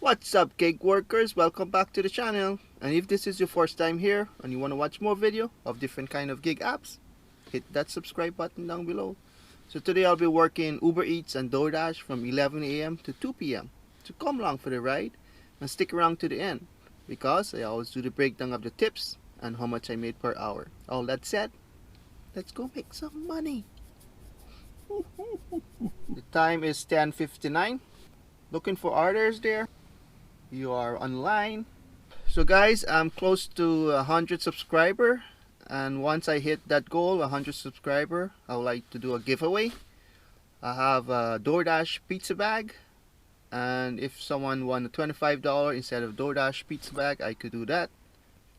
What's up, gig workers? Welcome back to the channel. And if this is your first time here and you want to watch more video of different kind of gig apps, hit that subscribe button down below. So today I'll be working Uber Eats and Doordash from 11 a.m. to 2 p.m. So come along for the ride and stick around to the end, because I always do the breakdown of the tips and how much I made per hour. All that said, let's go make some money. The time is 10:59. Looking for orders there. You are online. So guys, I'm close to 100 subscriber, and once I hit that goal, 100 subscriber, I would like to do a giveaway. I have a Doordash pizza bag, and if someone won a $25 instead of Doordash pizza bag, I could do that.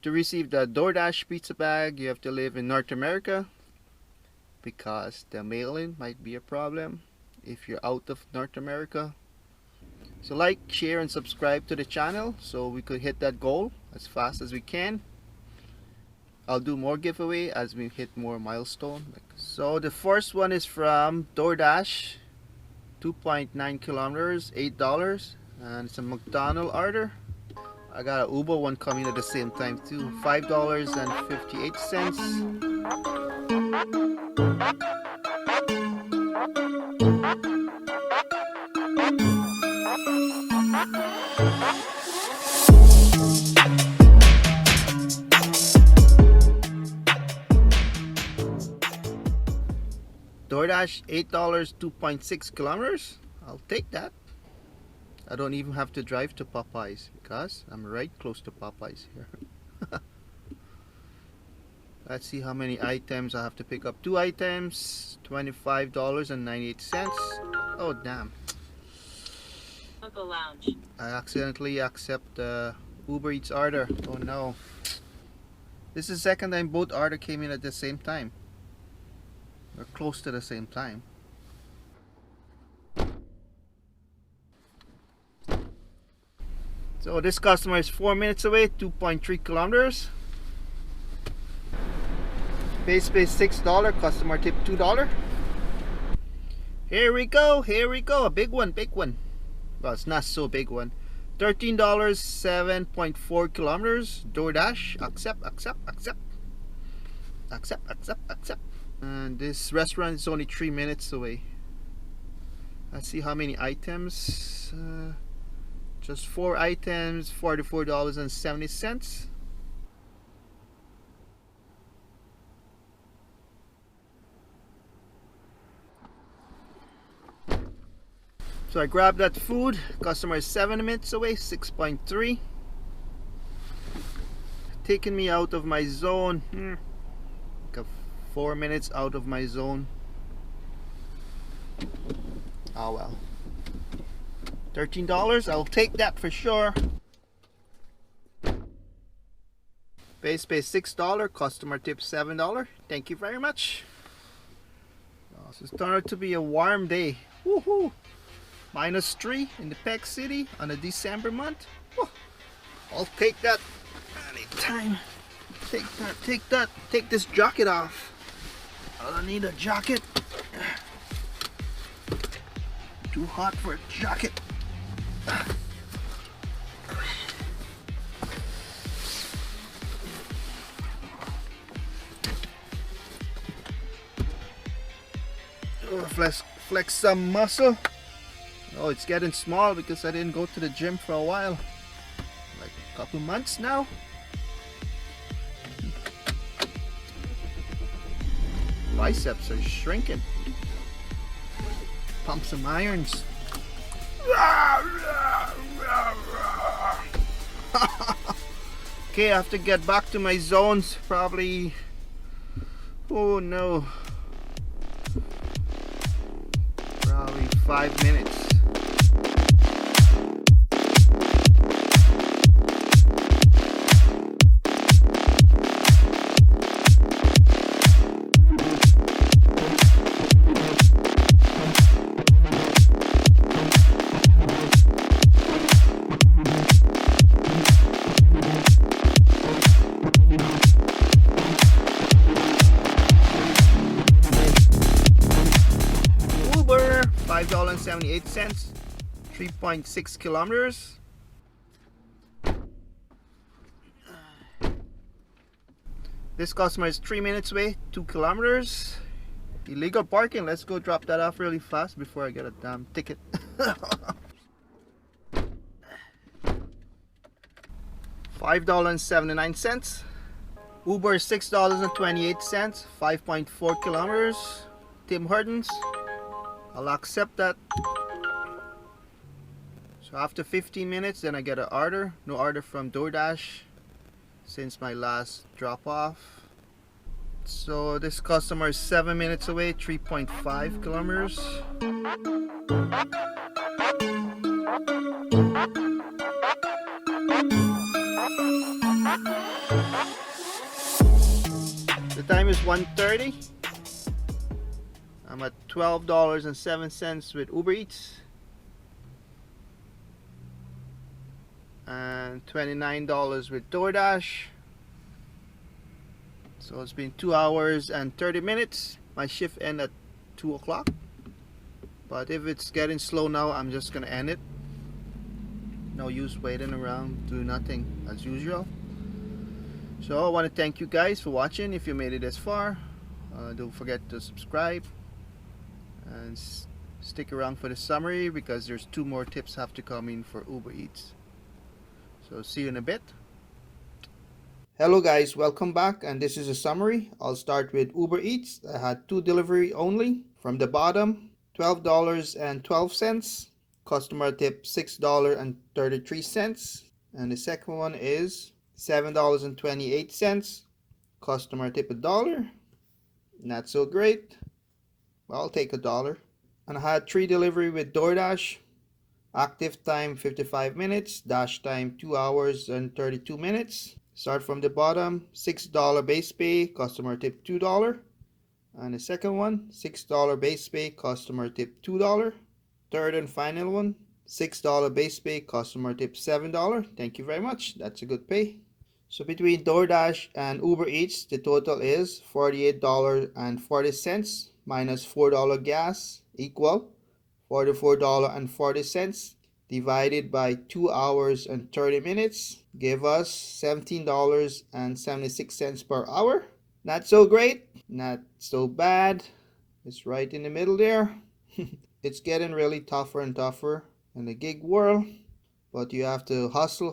To receive the Doordash pizza bag, you have to live in North America, because the mail-in might be a problem if you're out of North America. So like, share, and subscribe to the channel so we could hit that goal as fast as we can. I'll do more giveaway as we hit more milestone. So the first one is from Doordash, 2.9 kilometers, $8, and it's a McDonald's order. I got an Uber one coming at the same time too, $5.58. Doordash, $8, 2.6 kilometers. I'll take that. I don't even have to drive to Popeyes because I'm right close to Popeyes here. Let's see how many items I have to pick up. 2 items, $25.98. Oh damn. Uncle Lounge. I accidentally accept the Uber Eats order. Oh no. This is the second time both order came in at the same time. Or close to the same time. So this customer is 4 minutes away, 2.3 kilometers. Base pay $6, customer tip $2. Here we go, a big one, Well, it's not so big one. $13, 7.4 kilometers. Doordash, accept. And this restaurant is only 3 minutes away. Let's see how many items. Just 4 items, $44.70. So I grabbed that food. Customer is 7 minutes away, 6.3. Taking me out of my zone. Like 4 minutes out of my zone. Oh well. $13, I'll take that for sure. Base pay $6, customer tip $7. Thank you very much. Oh, so it's turned out to be a warm day. Woohoo! -3 in the Peck City on a December month. Woo. I'll take that anytime. Take that. Take this jacket off. I don't need a jacket. Too hot for a jacket. Oh, flex some muscle. Oh, it's getting small because I didn't go to the gym for a while. Like a couple months now. Biceps are shrinking. Pump some irons. Okay, I have to get back to my zones probably. Oh no. Probably 5 minutes. $5.78, 3.6 kilometers. This customer is 3 minutes away, 2 kilometers. Illegal parking. Let's go drop that off really fast before I get a damn ticket. $5.79. Uber is $6.28, 5.4 kilometers. Tim Hortons. I'll accept that. So after 15 minutes, then I get an order. No order from Doordash since my last drop off. So this customer is 7 minutes away, 3.5 kilometers. The time is 1:30. I'm at $12.07 with Uber Eats and $29 with Doordash. So it's been 2 hours and 30 minutes. My shift ends at 2 o'clock. But if it's getting slow now, I'm just gonna end it. No use waiting around, do nothing as usual. So I want to thank you guys for watching. If you made it this far, don't forget to subscribe and stick around for the summary because there's 2 more tips have to come in for Uber Eats. So see you in a bit. Hello guys, welcome back, and this is a summary. I'll start with Uber Eats. I had 2 delivery only. From the bottom, $12.12. Customer tip $6.33. And the second one is $7.28. Customer tip $1. Not so great. Well, I'll take $1. And I had 3 delivery with Doordash. Active time 55 minutes. Dash time 2 hours and 32 minutes. Start from the bottom, $6 base pay, customer tip $2. And the second one, $6 base pay, customer tip $2. Third and final one, $6 base pay, customer tip $7. Thank you very much. That's a good pay. So between Doordash and Uber Eats, the total is $48.40 minus $4 gas equal $44.40 divided by 2 hours and 30 minutes give us $17.76 per hour. Not so great, not so bad. It's right in the middle there. It's getting really tougher and tougher in the gig world, but you have to hustle,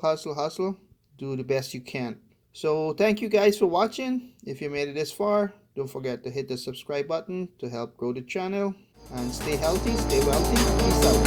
do the best you can. So thank you guys for watching. If you made it this far, don't forget to hit the subscribe button to help grow the channel. And stay healthy, stay wealthy. Peace out.